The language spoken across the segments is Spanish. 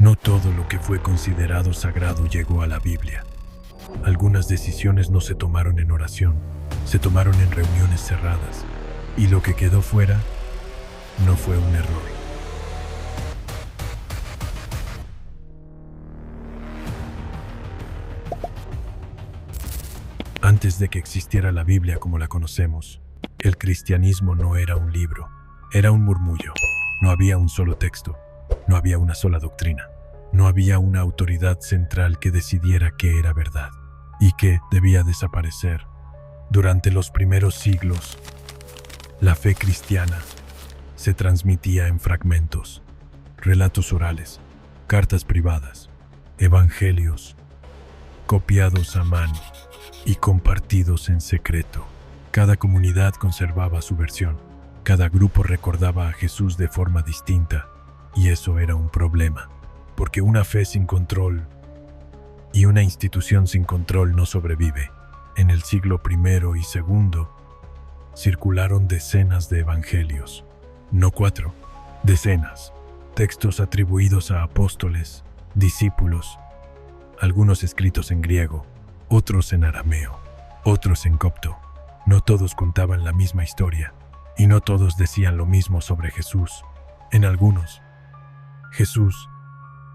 No todo lo que fue considerado sagrado llegó a la Biblia. Algunas decisiones no se tomaron en oración, se tomaron en reuniones cerradas, y lo que quedó fuera no fue un error. Antes de que existiera la Biblia como la conocemos, el cristianismo no era un libro, era un murmullo. No había un solo texto, no había una sola doctrina, no había una autoridad central que decidiera qué era verdad y qué debía desaparecer. Durante los primeros siglos, la fe cristiana se transmitía en fragmentos, relatos orales, cartas privadas, evangelios, copiados a mano y compartidos en secreto. Cada comunidad conservaba su versión, cada grupo recordaba a Jesús de forma distinta, y eso era un problema, porque una fe sin control y una institución sin control no sobrevive. En el siglo I y II circularon decenas de evangelios, no 4, decenas, textos atribuidos a apóstoles, discípulos, algunos escritos en griego, otros en arameo, otros en copto. No todos contaban la misma historia, y no todos decían lo mismo sobre Jesús. En algunos, Jesús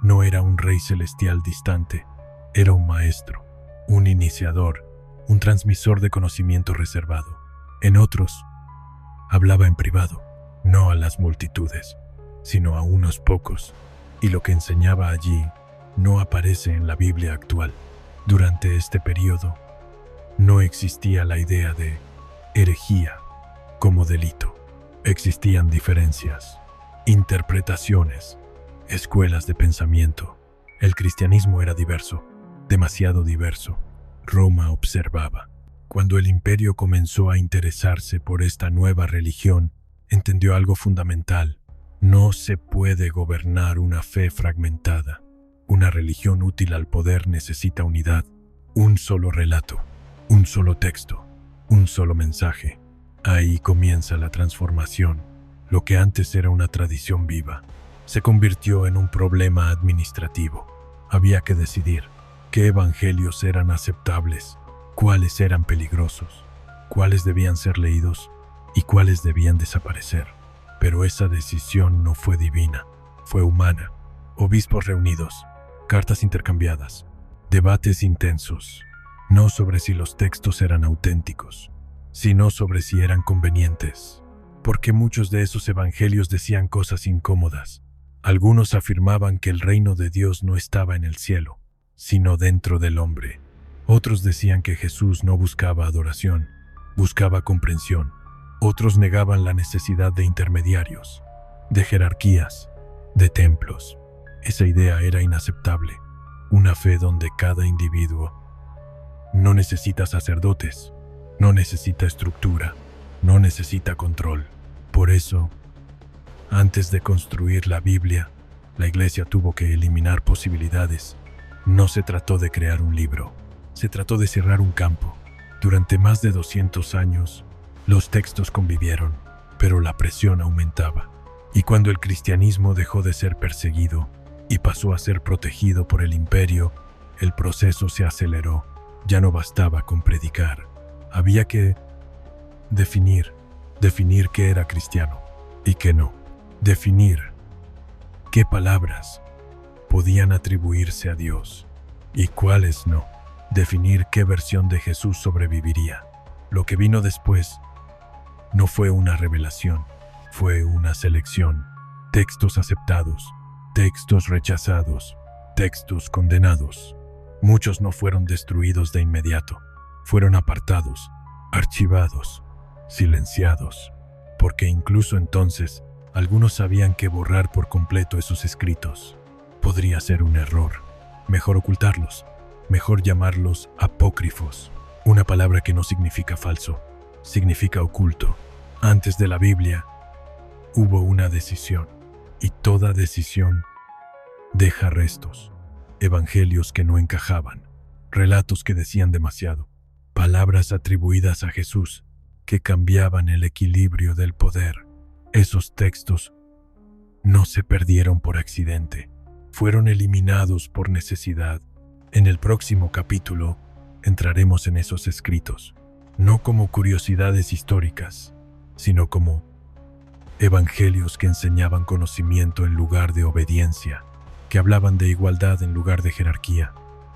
no era un rey celestial distante, era un maestro, un iniciador, un transmisor de conocimiento reservado. En otros, hablaba en privado, no a las multitudes, sino a unos pocos, y lo que enseñaba allí no aparece en la Biblia actual. Durante este periodo, no existía la idea de herejía como delito. Existían diferencias, interpretaciones, escuelas de pensamiento. El cristianismo era diverso, demasiado diverso. Roma observaba. Cuando el imperio comenzó a interesarse por esta nueva religión, entendió algo fundamental. No se puede gobernar una fe fragmentada. Una religión útil al poder necesita unidad, un solo relato, un solo texto, un solo mensaje. Ahí comienza la transformación. Lo que antes era una tradición viva, se convirtió en un problema administrativo. Había que decidir qué evangelios eran aceptables, cuáles eran peligrosos, cuáles debían ser leídos y cuáles debían desaparecer. Pero esa decisión no fue divina, fue humana. Obispos reunidos, cartas intercambiadas, debates intensos, no sobre si los textos eran auténticos, sino sobre si eran convenientes, porque muchos de esos evangelios decían cosas incómodas. Algunos afirmaban que el reino de Dios no estaba en el cielo, sino dentro del hombre. Otros decían que Jesús no buscaba adoración, buscaba comprensión. Otros negaban la necesidad de intermediarios, de jerarquías, de templos. Esa idea era inaceptable. Una fe donde cada individuo no necesita sacerdotes, no necesita estructura, no necesita control. Por eso, antes de construir la Biblia, la Iglesia tuvo que eliminar posibilidades. No se trató de crear un libro, se trató de cerrar un campo. Durante más de 200 años, los textos convivieron, pero la presión aumentaba. Y cuando el cristianismo dejó de ser perseguido y pasó a ser protegido por el imperio, el proceso se aceleró. Ya no bastaba con predicar. Había que definir qué era cristiano y qué no. Definir qué palabras podían atribuirse a Dios y cuáles no. Definir qué versión de Jesús sobreviviría. Lo que vino después no fue una revelación, fue una selección. Textos aceptados, textos rechazados, textos condenados. Muchos no fueron destruidos de inmediato, fueron apartados, archivados, silenciados, porque incluso entonces algunos sabían que borrar por completo esos escritos podría ser un error. Mejor ocultarlos, mejor llamarlos apócrifos, una palabra que no significa falso, significa oculto. Antes de la Biblia hubo una decisión, y toda decisión deja restos, evangelios que no encajaban, relatos que decían demasiado, palabras atribuidas a Jesús que cambiaban el equilibrio del poder. Esos textos no se perdieron por accidente, fueron eliminados por necesidad. En el próximo capítulo entraremos en esos escritos, no como curiosidades históricas, sino como evangelios que enseñaban conocimiento en lugar de obediencia, que hablaban de igualdad en lugar de jerarquía,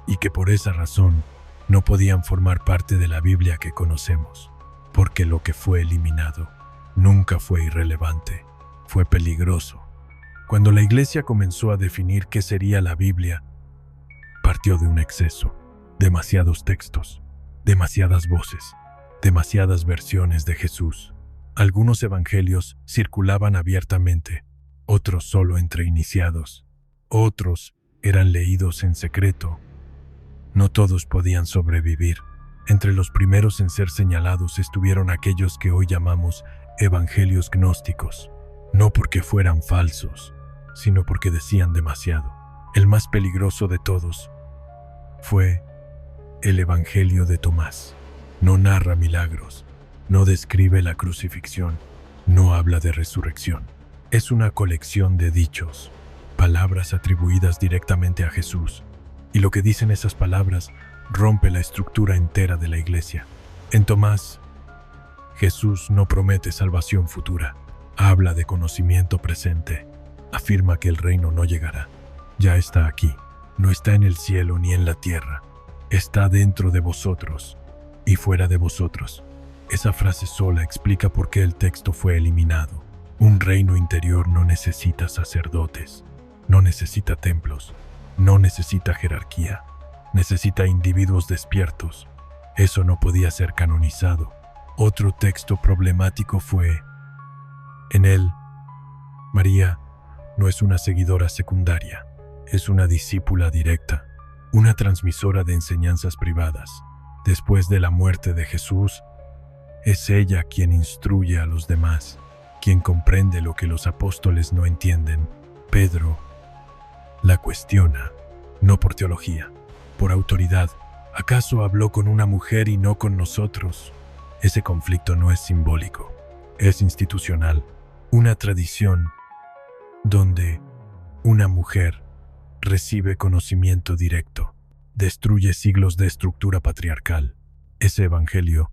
y que por esa razón no podían formar parte de la Biblia que conocemos, porque lo que fue eliminado nunca fue irrelevante, fue peligroso. Cuando la Iglesia comenzó a definir qué sería la Biblia, partió de un exceso, demasiados textos, demasiadas voces, demasiadas versiones de Jesús. Algunos evangelios circulaban abiertamente, otros solo entre iniciados, otros eran leídos en secreto. No todos podían sobrevivir. Entre los primeros en ser señalados estuvieron aquellos que hoy llamamos evangelios gnósticos, no porque fueran falsos, sino porque decían demasiado. El más peligroso de todos fue el Evangelio de Tomás. No narra milagros, no describe la crucifixión, no habla de resurrección. Es una colección de dichos, palabras atribuidas directamente a Jesús, y lo que dicen esas palabras rompe la estructura entera de la Iglesia. En Tomás, Jesús no promete salvación futura, habla de conocimiento presente, afirma que el reino no llegará, ya está aquí, no está en el cielo ni en la tierra, está dentro de vosotros y fuera de vosotros. Esa frase sola explica por qué el texto fue eliminado. Un reino interior no necesita sacerdotes, no necesita templos, no necesita jerarquía, necesita individuos despiertos. Eso no podía ser canonizado. Otro texto problemático fue: en él, María no es una seguidora secundaria, es una discípula directa, una transmisora de enseñanzas privadas. Después de la muerte de Jesús, es ella quien instruye a los demás, quien comprende lo que los apóstoles no entienden. Pedro la cuestiona, no por teología, por autoridad. ¿Acaso habló con una mujer y no con nosotros? Ese conflicto no es simbólico, es institucional, una tradición donde una mujer recibe conocimiento directo, destruye siglos de estructura patriarcal. Ese evangelio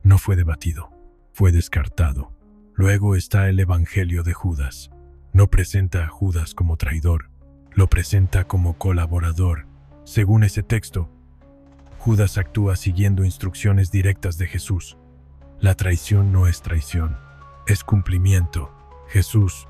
no fue debatido, fue descartado. Luego está el evangelio de Judas. No presenta a Judas como traidor, lo presenta como colaborador. Según ese texto, Judas actúa siguiendo instrucciones directas de Jesús. La traición no es traición, es cumplimiento. Jesús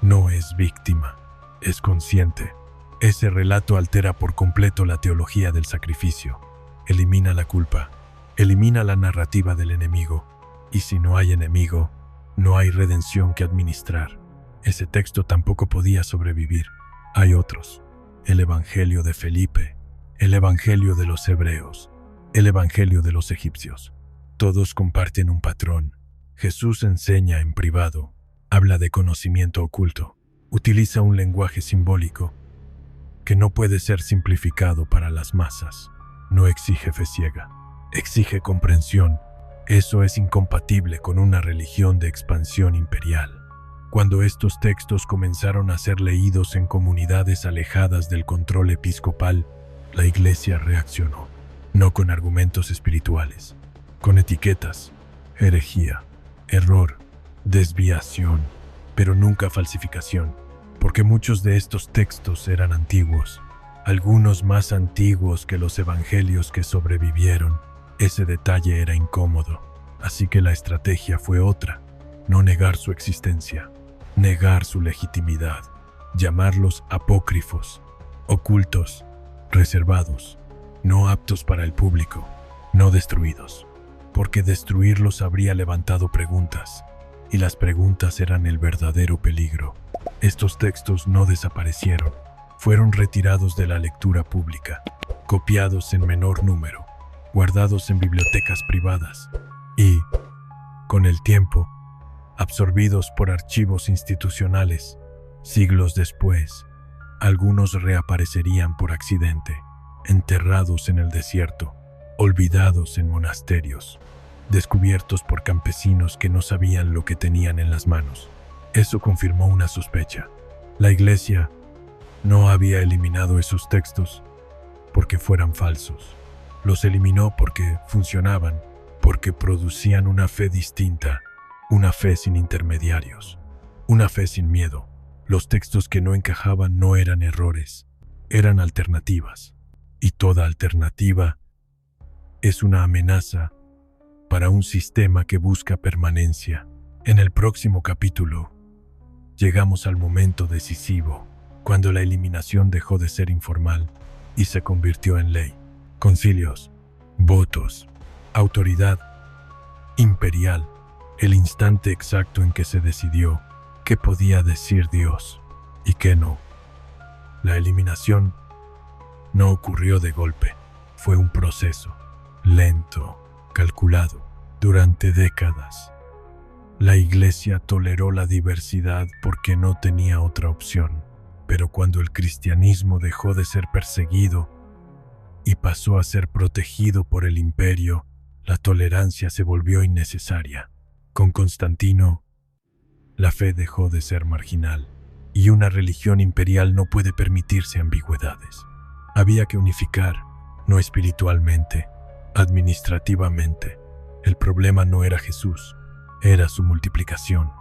no es víctima, es consciente. Ese relato altera por completo la teología del sacrificio. Elimina la culpa, elimina la narrativa del enemigo. Y si no hay enemigo, no hay redención que administrar. Ese texto tampoco podía sobrevivir. Hay otros: el Evangelio de Felipe, el Evangelio de los hebreos, el Evangelio de los egipcios. Todos comparten un patrón. Jesús enseña en privado, habla de conocimiento oculto, utiliza un lenguaje simbólico que no puede ser simplificado para las masas. No exige fe ciega, exige comprensión. Eso es incompatible con una religión de expansión imperial. Cuando estos textos comenzaron a ser leídos en comunidades alejadas del control episcopal, la Iglesia reaccionó, no con argumentos espirituales, con etiquetas: herejía, error, desviación, pero nunca falsificación, porque muchos de estos textos eran antiguos, algunos más antiguos que los evangelios que sobrevivieron. Ese detalle era incómodo, así que la estrategia fue otra: no negar su existencia, negar su legitimidad, llamarlos apócrifos, ocultos, reservados, no aptos para el público, no destruidos, porque destruirlos habría levantado preguntas, y las preguntas eran el verdadero peligro. Estos textos no desaparecieron, fueron retirados de la lectura pública, copiados en menor número, guardados en bibliotecas privadas y, con el tiempo, absorbidos por archivos institucionales. Siglos después, algunos reaparecerían por accidente, enterrados en el desierto, olvidados en monasterios, descubiertos por campesinos que no sabían lo que tenían en las manos. Eso confirmó una sospecha. La Iglesia No había eliminado esos textos porque fueran falsos. Los eliminó porque funcionaban, porque producían una fe distinta, una fe sin intermediarios, una fe sin miedo. Los textos que no encajaban no eran errores, eran alternativas. Y toda alternativa es una amenaza para un sistema que busca permanencia. En el próximo capítulo, llegamos al momento decisivo, cuando la eliminación dejó de ser informal y se convirtió en ley. Concilios, votos, autoridad imperial, el instante exacto en que se decidió qué podía decir Dios y qué no. La eliminación no ocurrió de golpe, fue un proceso lento, calculado, durante décadas. La Iglesia toleró la diversidad porque no tenía otra opción, pero cuando el cristianismo dejó de ser perseguido y pasó a ser protegido por el imperio, la tolerancia se volvió innecesaria. Con Constantino, la fe dejó de ser marginal, y una religión imperial no puede permitirse ambigüedades. Había que unificar, no espiritualmente, administrativamente. El problema no era Jesús, era su multiplicación.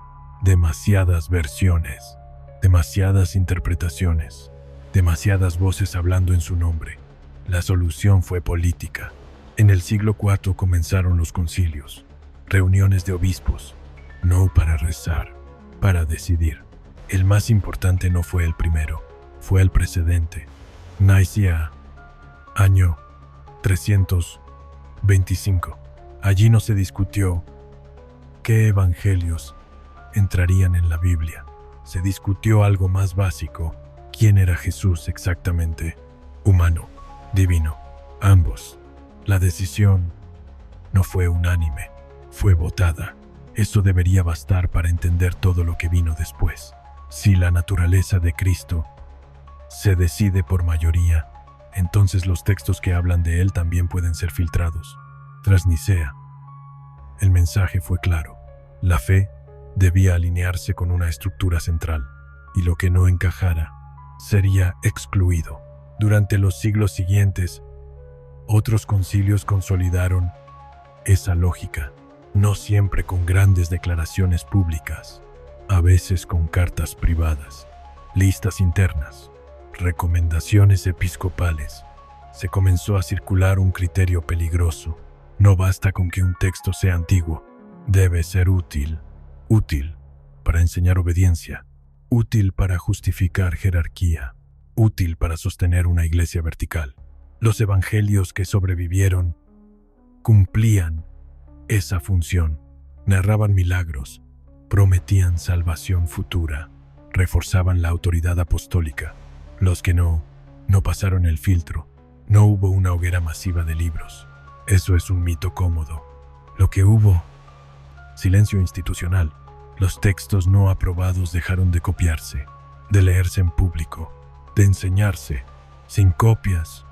Demasiadas versiones, demasiadas interpretaciones, demasiadas voces hablando en su nombre. La solución fue política. En el siglo IV comenzaron los concilios, reuniones de obispos, no para rezar, para decidir. El más importante no fue el primero, fue el precedente. Nicea, año 325. Allí no se discutió qué evangelios entrarían en la Biblia. Se discutió algo más básico: quién era Jesús exactamente, humano, divino, ambos. La decisión no fue unánime, fue votada. Eso debería bastar para entender todo lo que vino después. Si la naturaleza de Cristo se decide por mayoría, entonces los textos que hablan de él también pueden ser filtrados. Tras Nicea, el mensaje fue claro. La fe debía alinearse con una estructura central, y lo que no encajara sería excluido. Durante los siglos siguientes, otros concilios consolidaron esa lógica, no siempre con grandes declaraciones públicas, a veces con cartas privadas, listas internas, recomendaciones episcopales. Se comenzó a circular un criterio peligroso. No basta con que un texto sea antiguo, debe ser útil para enseñar obediencia, útil para justificar jerarquía, útil para sostener una iglesia vertical. Los evangelios que sobrevivieron cumplían esa función, narraban milagros, prometían salvación futura, reforzaban la autoridad apostólica. Los que no pasaron el filtro, no hubo una hoguera masiva de libros. Eso es un mito cómodo. Lo que hubo, silencio institucional. Los textos no aprobados dejaron de copiarse, de leerse en público, de enseñarse, sin copias.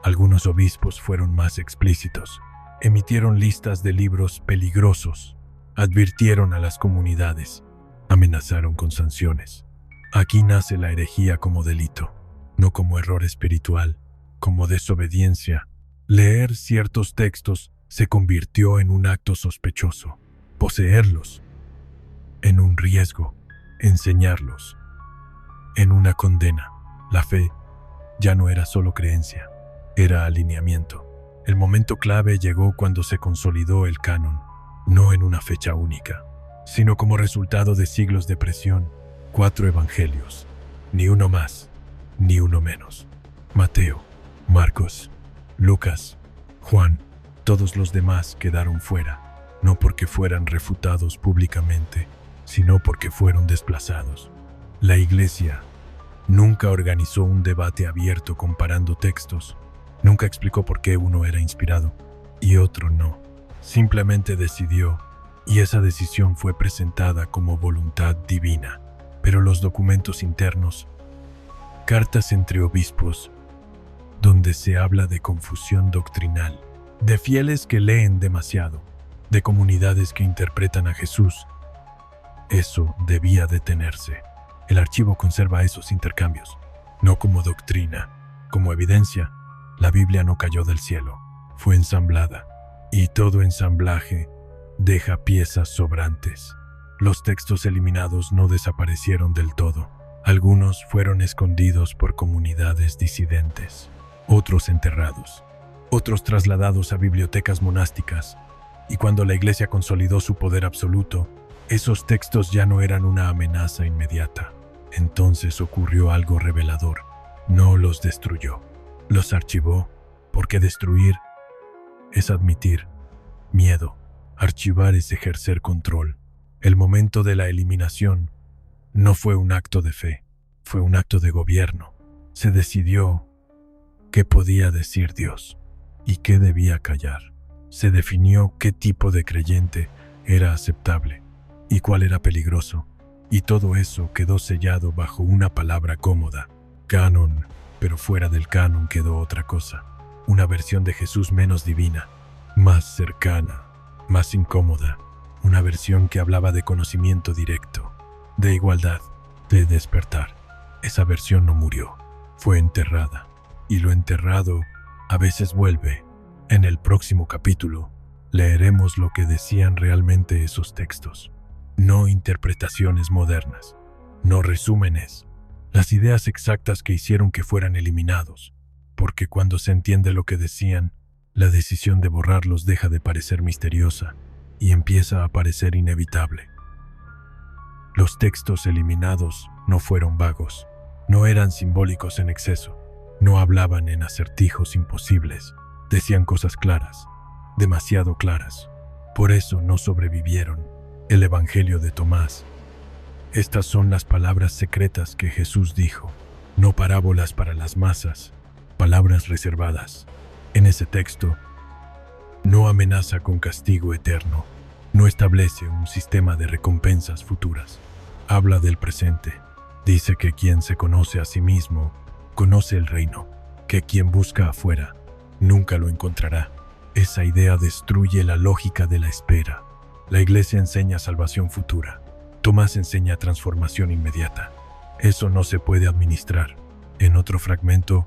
Algunos obispos fueron más explícitos. Emitieron listas de libros peligrosos, advirtieron a las comunidades, amenazaron con sanciones. Aquí nace la herejía como delito, no como error espiritual, como desobediencia. Leer ciertos textos se convirtió en un acto sospechoso. Poseerlos, en un riesgo. Enseñarlos, en una condena. La fe ya no era solo creencia, era alineamiento. El momento clave llegó cuando se consolidó el canon, no en una fecha única, sino como resultado de siglos de presión. 4 evangelios, ni uno más, ni uno menos. Mateo, Marcos, Lucas, Juan, todos los demás quedaron fuera, no porque fueran refutados públicamente, sino porque fueron desplazados. La Iglesia nunca organizó un debate abierto comparando textos, nunca explicó por qué uno era inspirado y otro no. Simplemente decidió, y esa decisión fue presentada como voluntad divina. Pero los documentos internos, cartas entre obispos, donde se habla de confusión doctrinal, de fieles que leen demasiado, de comunidades que interpretan a Jesús, eso debía detenerse. El archivo conserva esos intercambios, no como doctrina, como evidencia. La Biblia no cayó del cielo, fue ensamblada, y todo ensamblaje deja piezas sobrantes. Los textos eliminados no desaparecieron del todo. Algunos fueron escondidos por comunidades disidentes, otros enterrados, otros trasladados a bibliotecas monásticas, y cuando la Iglesia consolidó su poder absoluto, esos textos ya no eran una amenaza inmediata. Entonces ocurrió algo revelador. No los destruyó, los archivó, porque destruir es admitir miedo, archivar es ejercer control. El momento de la eliminación no fue un acto de fe, fue un acto de gobierno. Se decidió qué podía decir Dios y qué debía callar. Se definió qué tipo de creyente era aceptable y cuál era peligroso. Y todo eso quedó sellado bajo una palabra cómoda, canon, pero fuera del canon quedó otra cosa. Una versión de Jesús menos divina, más cercana, más incómoda. Una versión que hablaba de conocimiento directo, de igualdad, de despertar. Esa versión no murió, fue enterrada. Y lo enterrado a veces vuelve. En el próximo capítulo leeremos lo que decían realmente esos textos. No interpretaciones modernas, no resúmenes, las ideas exactas que hicieron que fueran eliminados, porque cuando se entiende lo que decían, la decisión de borrarlos deja de parecer misteriosa y empieza a parecer inevitable. Los textos eliminados no fueron vagos, no eran simbólicos en exceso, no hablaban en acertijos imposibles, decían cosas claras, demasiado claras. Por eso no sobrevivieron. El Evangelio de Tomás. Estas son las palabras secretas que Jesús dijo, no parábolas para las masas, palabras reservadas. En ese texto, no amenaza con castigo eterno, no establece un sistema de recompensas futuras. Habla del presente. Dice que quien se conoce a sí mismo, conoce el reino, que quien busca afuera, nunca lo encontrará. Esa idea destruye la lógica de la espera. La Iglesia enseña salvación futura. Tomás enseña transformación inmediata. Eso no se puede administrar. En otro fragmento,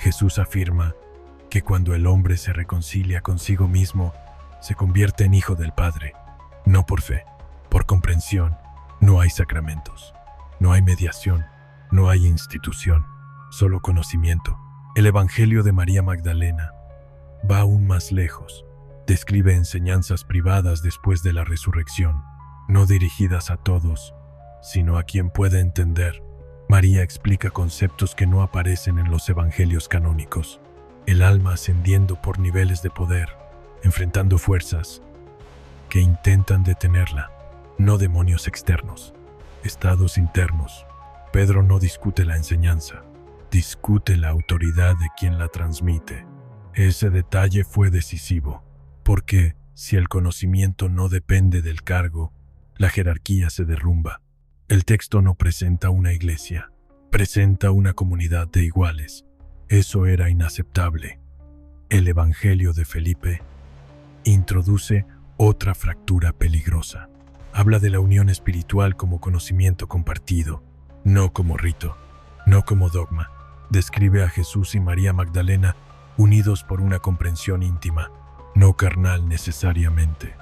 Jesús afirma que cuando el hombre se reconcilia consigo mismo, se convierte en hijo del Padre. No por fe, por comprensión. No hay sacramentos, no hay mediación, no hay institución, solo conocimiento. El Evangelio de María Magdalena va aún más lejos. Describe enseñanzas privadas después de la resurrección, no dirigidas a todos, sino a quien puede entender. María explica conceptos que no aparecen en los evangelios canónicos. El alma ascendiendo por niveles de poder, enfrentando fuerzas que intentan detenerla, no demonios externos, estados internos. Pedro no discute la enseñanza, discute la autoridad de quien la transmite. Ese detalle fue decisivo. Porque si el conocimiento no depende del cargo, la jerarquía se derrumba. El texto no presenta una iglesia, presenta una comunidad de iguales. Eso era inaceptable. El Evangelio de Felipe introduce otra fractura peligrosa. Habla de la unión espiritual como conocimiento compartido, no como rito, no como dogma. Describe a Jesús y María Magdalena unidos por una comprensión íntima, no carnal necesariamente,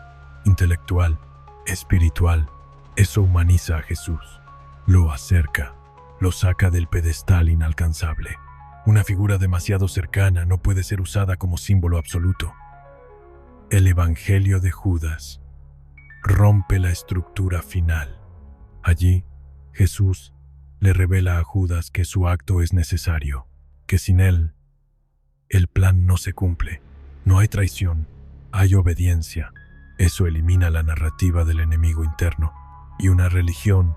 intelectual, espiritual. Eso humaniza a Jesús, lo acerca, lo saca del pedestal inalcanzable. Una figura demasiado cercana no puede ser usada como símbolo absoluto. El Evangelio de Judas rompe la estructura final. Allí, Jesús le revela a Judas que su acto es necesario, que sin él, el plan no se cumple. No hay traición, hay obediencia. Eso elimina la narrativa del enemigo interno, y una religión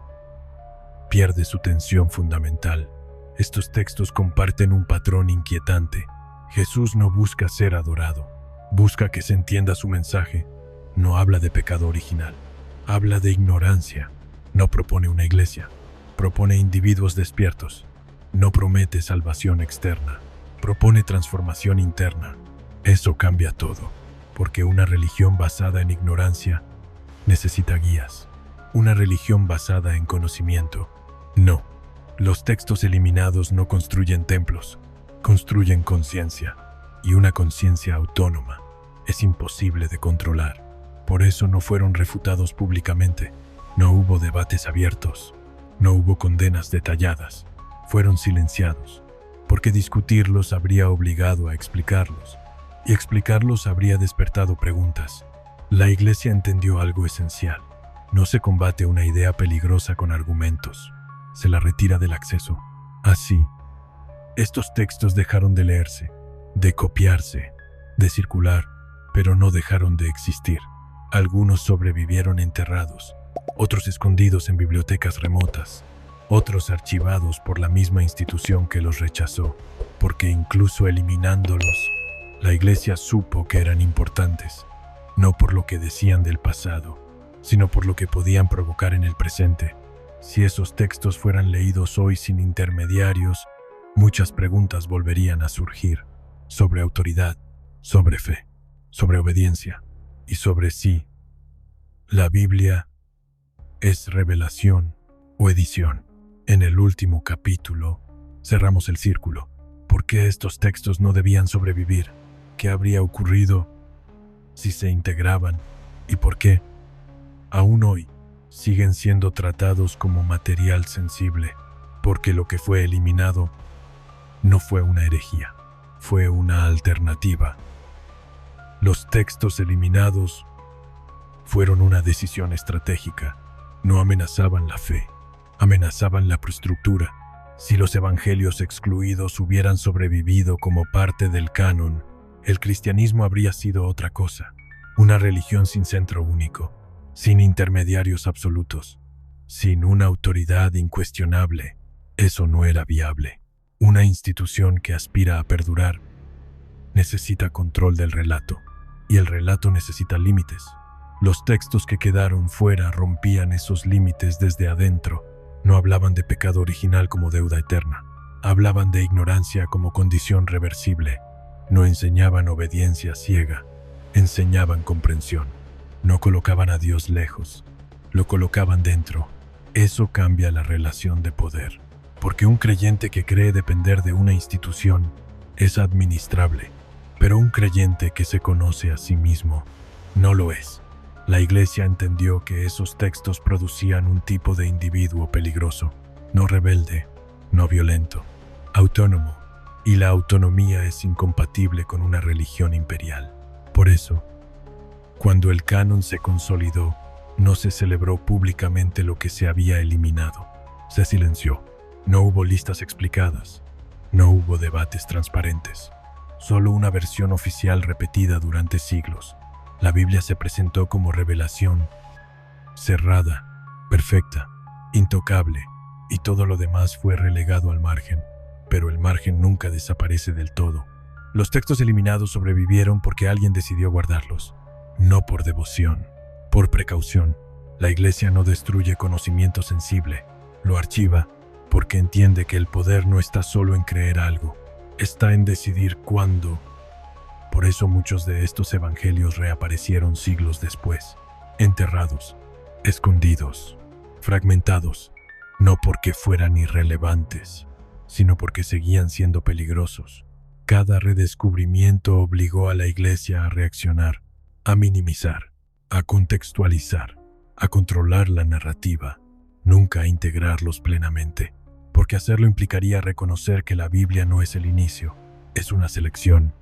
pierde su tensión fundamental. Estos textos comparten un patrón inquietante. Jesús no busca ser adorado, busca que se entienda su mensaje. No habla de pecado original, habla de ignorancia. No propone una iglesia, propone individuos despiertos. No promete salvación externa, propone transformación interna. Eso cambia todo, porque una religión basada en ignorancia necesita guías. Una religión basada en conocimiento No, los textos eliminados no construyen templos, construyen conciencia, y una conciencia autónoma es imposible de controlar. Por eso no fueron refutados públicamente, no hubo debates abiertos, no hubo condenas detalladas, fueron silenciados, porque discutirlos habría obligado a explicarlos, y explicarlos habría despertado preguntas. La Iglesia entendió algo esencial: no se combate una idea peligrosa con argumentos, se la retira del acceso. Así, estos textos dejaron de leerse, de copiarse, de circular, pero no dejaron de existir. Algunos sobrevivieron enterrados, otros escondidos en bibliotecas remotas, otros archivados por la misma institución que los rechazó, porque incluso eliminándolos, la Iglesia supo que eran importantes, no por lo que decían del pasado, sino por lo que podían provocar en el presente. Si esos textos fueran leídos hoy sin intermediarios, muchas preguntas volverían a surgir sobre autoridad, sobre fe, sobre obediencia y sobre si la Biblia es revelación o edición. En el último capítulo cerramos el círculo. ¿Por qué estos textos no debían sobrevivir? ¿Qué habría ocurrido si se integraban? ¿Y por qué aún hoy siguen siendo tratados como material sensible? Porque lo que fue eliminado no fue una herejía, fue una alternativa. Los textos eliminados fueron una decisión estratégica. No amenazaban la fe, amenazaban la estructura. Si los evangelios excluidos hubieran sobrevivido como parte del canon, el cristianismo habría sido otra cosa: una religión sin centro único, sin intermediarios absolutos, sin una autoridad incuestionable. Eso no era viable. Una institución que aspira a perdurar necesita control del relato, y el relato necesita límites. Los textos que quedaron fuera rompían esos límites desde adentro. No hablaban de pecado original como deuda eterna, hablaban de ignorancia como condición reversible. No enseñaban obediencia ciega, enseñaban comprensión. No colocaban a Dios lejos, lo colocaban dentro. Eso cambia la relación de poder, porque un creyente que cree depender de una institución es administrable, pero un creyente que se conoce a sí mismo no lo es. La Iglesia entendió que esos textos producían un tipo de individuo peligroso, no rebelde, no violento, autónomo, y la autonomía es incompatible con una religión imperial. Por eso, cuando el canon se consolidó, no se celebró públicamente lo que se había eliminado. Se silenció. No hubo listas explicadas. No hubo debates transparentes. Solo una versión oficial repetida durante siglos. La Biblia se presentó como revelación, cerrada, perfecta, intocable, y todo lo demás fue relegado al margen. Pero el margen nunca desaparece del todo. Los textos eliminados sobrevivieron porque alguien decidió guardarlos. No por devoción, por precaución. La Iglesia no destruye conocimiento sensible, lo archiva porque entiende que el poder no está solo en creer algo, está en decidir cuándo. Por eso muchos de estos evangelios reaparecieron siglos después, enterrados, escondidos, fragmentados, no porque fueran irrelevantes, sino porque seguían siendo peligrosos. Cada redescubrimiento obligó a la Iglesia a reaccionar, a minimizar, a contextualizar, a controlar la narrativa, nunca a integrarlos plenamente, porque hacerlo implicaría reconocer que la Biblia no es el inicio, es una selección,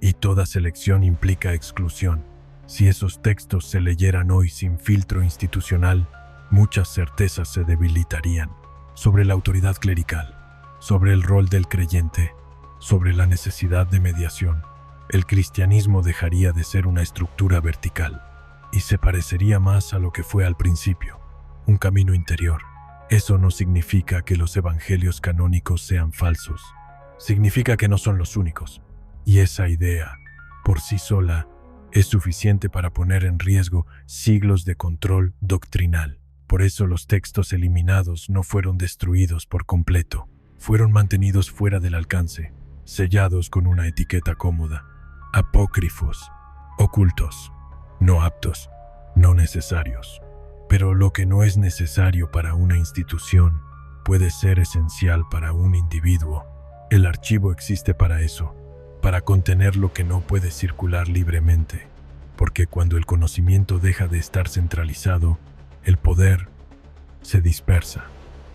y toda selección implica exclusión. Si esos textos se leyeran hoy sin filtro institucional, muchas certezas se debilitarían sobre la autoridad clerical, sobre el rol del creyente, sobre la necesidad de mediación. El cristianismo dejaría de ser una estructura vertical y se parecería más a lo que fue al principio, un camino interior. Eso no significa que los evangelios canónicos sean falsos, significa que no son los únicos. Y esa idea, por sí sola, es suficiente para poner en riesgo siglos de control doctrinal. Por eso los textos eliminados no fueron destruidos por completo, fueron mantenidos fuera del alcance, sellados con una etiqueta cómoda, apócrifos, ocultos, no aptos, no necesarios. Pero lo que no es necesario para una institución puede ser esencial para un individuo, el archivo existe para eso, para contener lo que no puede circular libremente, porque cuando el conocimiento deja de estar centralizado, el poder se dispersa,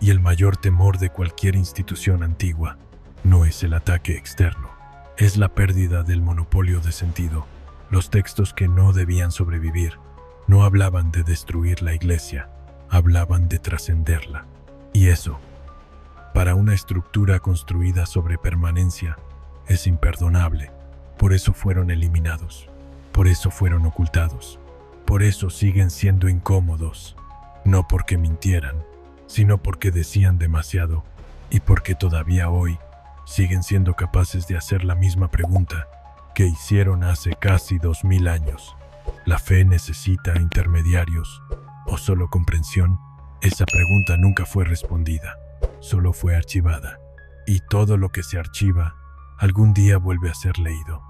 y el mayor temor de cualquier institución antigua no es el ataque externo, es la pérdida del monopolio de sentido. Los textos que no debían sobrevivir no hablaban de destruir la iglesia, hablaban de trascenderla. Y eso, para una estructura construida sobre permanencia, es imperdonable. Por eso fueron eliminados, por eso fueron ocultados, por eso siguen siendo incómodos, no porque mintieran, sino porque decían demasiado y porque todavía hoy siguen siendo capaces de hacer la misma pregunta que hicieron hace casi 2000 años. ¿La fe necesita intermediarios o solo comprensión? Esa pregunta nunca fue respondida, solo fue archivada. Y todo lo que se archiva, algún día vuelve a ser leído.